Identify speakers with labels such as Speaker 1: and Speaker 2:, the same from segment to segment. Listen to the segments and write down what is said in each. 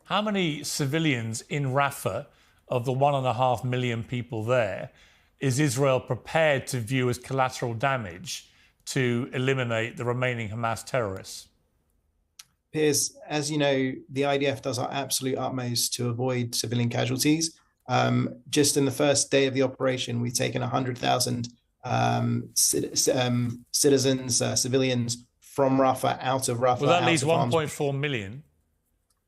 Speaker 1: How many civilians in Rafah, of the 1.5 million people there, is Israel prepared to view as collateral damage to eliminate the remaining Hamas terrorists?
Speaker 2: Piers, as you know, the IDF does our absolute utmost to avoid civilian casualties. Just in the first day of the operation, we've taken 100,000 citizens, civilians from Rafah out of Rafah.
Speaker 1: Well, that leaves 1.4 million.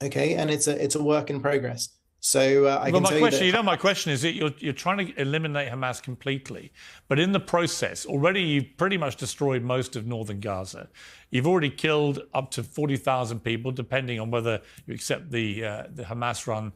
Speaker 2: Okay, and it's a work in progress. So I can tell you that.
Speaker 1: My question is that you're trying to eliminate Hamas completely, but in the process, already you've pretty much destroyed most of northern Gaza. You've already killed up to 40,000 people, depending on whether you accept the Hamas-run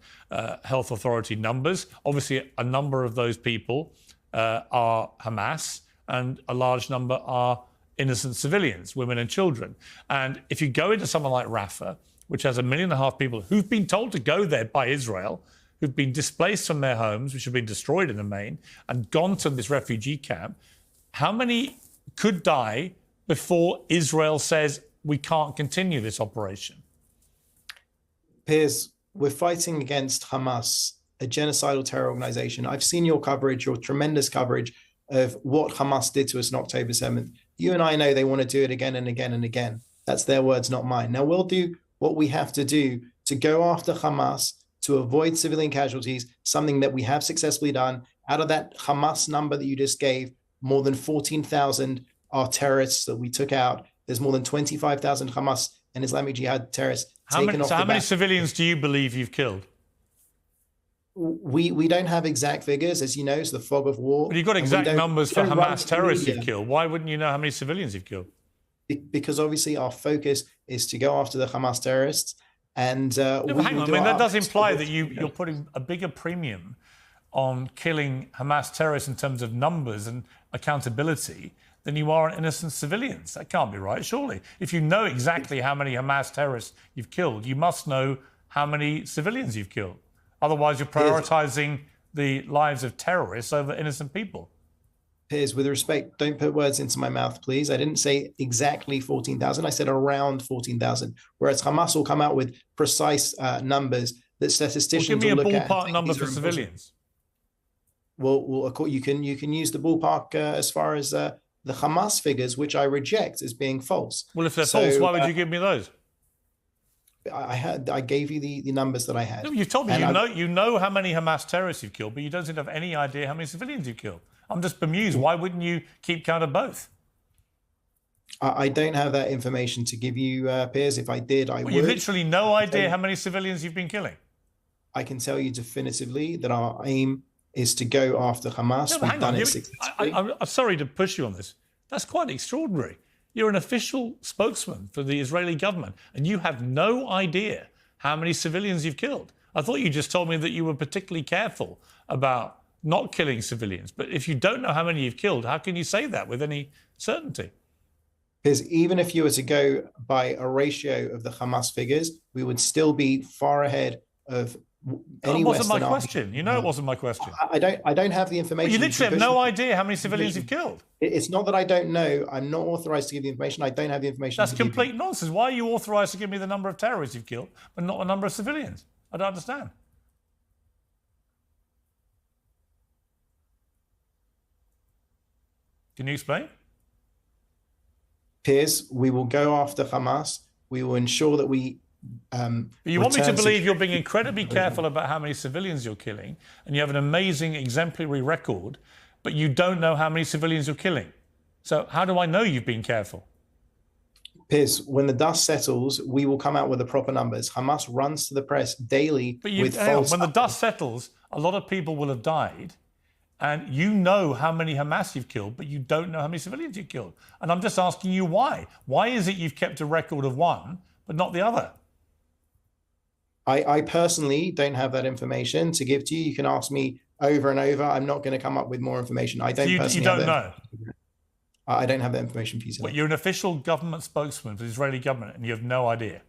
Speaker 1: health authority numbers. Obviously, a number of those people are Hamas, and a large number are innocent civilians, women and children. And if you go into someone like Rafah, which has 1.5 million people who've been told to go there by Israel, who've been displaced from their homes, which have been destroyed in the main, and gone to this refugee camp, how many could die before Israel says we can't continue this operation?
Speaker 2: Piers, we're fighting against Hamas, a genocidal terror organization. I've seen your coverage, your tremendous coverage of what Hamas did to us on October 7th. You and I know they want to do it again and again and again. That's their words, not mine. Now, we'll do what we have to do to go after Hamas, to avoid civilian casualties, something that we have successfully done. Out of that Hamas number that you just gave, more than 14,000 are terrorists that we took out. There's more than 25,000 Hamas and Islamic Jihad terrorists taken off the
Speaker 1: How many
Speaker 2: back.
Speaker 1: civilians do you believe you've killed?
Speaker 2: We don't have exact figures, as you know, it's the fog of war.
Speaker 1: But you've got exact numbers for Hamas terrorists you've killed. Why wouldn't you know how many civilians you've killed?
Speaker 2: Because obviously our focus is to go after the Hamas terrorists. And
Speaker 1: hang on, I mean, that does imply that you're putting a bigger premium on killing Hamas terrorists in terms of numbers and accountability than you are on innocent civilians. That can't be right, surely. If you know exactly how many Hamas terrorists you've killed, you must know how many civilians you've killed. Otherwise, you're prioritizing the lives of terrorists over innocent people.
Speaker 2: Piers, with respect, don't put words into my mouth, please. I didn't say exactly 14,000. I said around 14,000, whereas Hamas will come out with precise numbers that statisticians will look at.
Speaker 1: Give me a ballpark number for civilians.
Speaker 2: Well, you can use the ballpark as far as the Hamas figures, which I reject as being false.
Speaker 1: Well, if they're false, why would you give me those?
Speaker 2: I gave you the numbers that I had.
Speaker 1: No, you've told me you know how many Hamas terrorists you've killed, but you don't seem to have any idea how many civilians you've killed. I'm just bemused. Why wouldn't you keep count of both?
Speaker 2: I don't have that information to give you, Piers. If I did, I would.
Speaker 1: You've literally no idea how many civilians you've been killing.
Speaker 2: I can tell you definitively that our aim is to go after Hamas.
Speaker 1: No, hang on. I'm sorry to push you on this. That's quite extraordinary. You're an official spokesman for the Israeli government, and you have no idea how many civilians you've killed. I thought you just told me that you were particularly careful about not killing civilians. But if you don't know how many you've killed, how can you say that with any certainty?
Speaker 2: Because even if you were to go by a ratio of the Hamas figures, we would still be far ahead of any Western army.
Speaker 1: It wasn't my question. You know it wasn't my question.
Speaker 2: I don't have the information.
Speaker 1: Well, you literally have no idea how many civilians you've killed.
Speaker 2: It's not that I don't know. I'm not authorized to give the information. I don't have the information.
Speaker 1: That's complete nonsense. Why are you authorized to give me the number of terrorists you've killed, but not the number of civilians? I don't understand. Can you explain?
Speaker 2: Piers, we will go after Hamas. We will ensure that we
Speaker 1: you want me to believe you're being incredibly careful about how many civilians you're killing, and you have an amazing exemplary record, but you don't know how many civilians you're killing. So how do I know you've been careful?
Speaker 2: Piers, when the dust settles, we will come out with the proper numbers. Hamas runs to the press daily with false...
Speaker 1: When the dust settles, a lot of people will have died, and you know how many Hamas you've killed, but you don't know how many civilians you've killed. And I'm just asking you why. Why is it you've kept a record of one, but not the other?
Speaker 2: I personally don't have that information to give to you. You can ask me over and over. I'm not going to come up with more information. I don't personally
Speaker 1: You don't know?
Speaker 2: I don't have that information for you today.
Speaker 1: But you're an official government spokesman for the Israeli government, and you have no idea?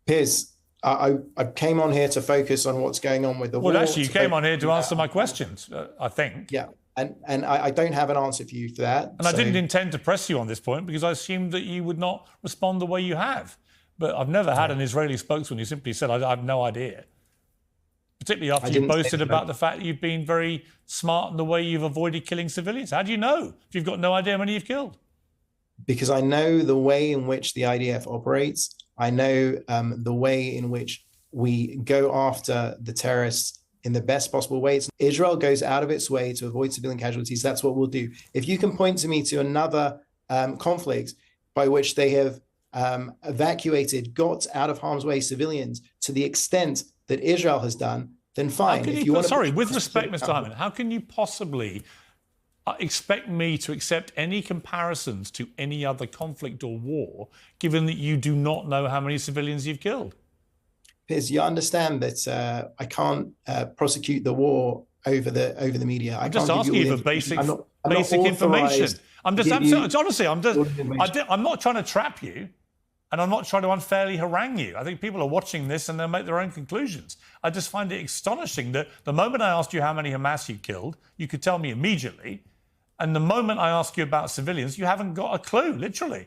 Speaker 1: Piers,
Speaker 2: I came on here to focus on what's going on with the war.
Speaker 1: Well, actually, you came on here to answer my questions, I think.
Speaker 2: Yeah, and I don't have an answer for you for that.
Speaker 1: And I didn't intend to press you on this point because I assumed that you would not respond the way you have. But I've never had an Israeli spokesman who simply said, I have no idea. Particularly after you boasted about the fact that you've been very smart in the way you've avoided killing civilians. How do you know if you've got no idea how many you've killed?
Speaker 2: Because I know the way in which the IDF operates. I know the way in which we go after the terrorists in the best possible ways. Israel goes out of its way to avoid civilian casualties. That's what we'll do. If you can point to me to another conflict by which they have evacuated, got out of harm's way civilians to the extent that Israel has done, then fine.
Speaker 1: With respect, Mr. Hyman, how can you possibly expect me to accept any comparisons to any other conflict or war, given that you do not know how many civilians you've killed?
Speaker 2: Piers, you understand that I can't prosecute the war over the media.
Speaker 1: I'm just asking you for basic information. I'm not trying to trap you. And I'm not trying to unfairly harangue you. I think people are watching this and they'll make their own conclusions. I just find it astonishing that the moment I asked you how many Hamas you killed, you could tell me immediately. And the moment I ask you about civilians, you haven't got a clue, literally.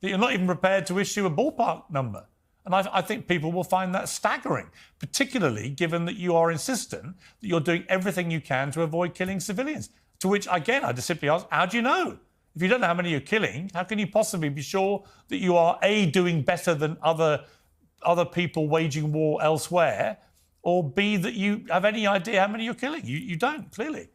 Speaker 1: That you're not even prepared to issue a ballpark number. And I think people will find that staggering, particularly given that you are insistent that you're doing everything you can to avoid killing civilians. To which, again, I just simply ask, how do you know? If you don't know how many you're killing, how can you possibly be sure that you are, A, doing better than other people waging war elsewhere, or B, that you have any idea how many you're killing? You don't, clearly.